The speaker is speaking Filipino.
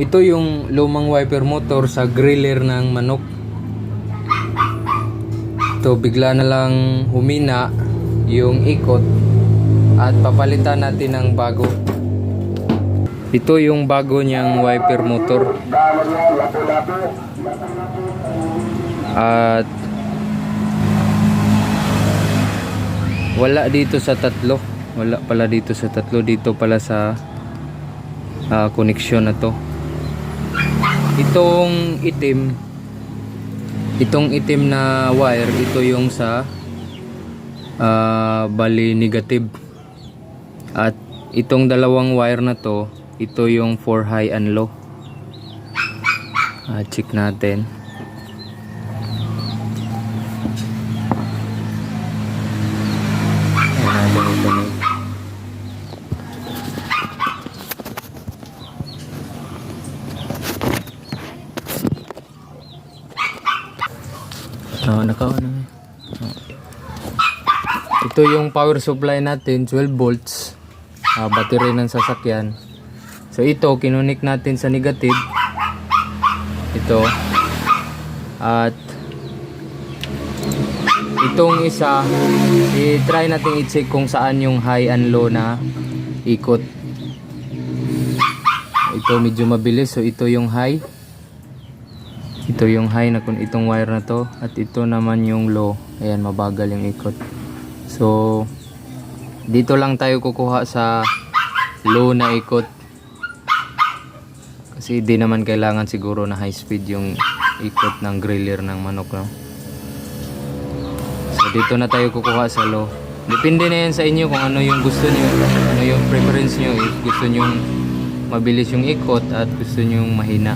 Ito yung lumang wiper motor sa griller ng manok. Ito bigla na lang humina yung ikot at papalitan natin ng bago. Ito yung bago niyang wiper motor. At wala dito sa tatlo. Wala pala dito sa tatlo. Dito pala sa koneksyon na to. Itong itim na wire, ito yung sa bali negative. At itong dalawang wire na to, ito yung for high and low. Check natin. Ito yung power supply natin, 12 volts, battery ng sasakyan. So ito kinunik natin sa negative, ito, at itong isa i-try natin i-check kung saan yung high and low na ikot. Ito medyo mabilis, so ito yung high. Ito yung high na kung itong wire na to, at ito naman yung low. Ayan, mabagal yung ikot. So dito lang tayo kukuha sa low na ikot, kasi di naman kailangan siguro na high speed yung ikot ng griller ng manok, no? So dito na tayo kukuha sa low. Depende na yan sa inyo kung ano yung gusto niyo, ano yung preference niyo. If gusto niyo mabilis yung ikot at gusto niyo mahina.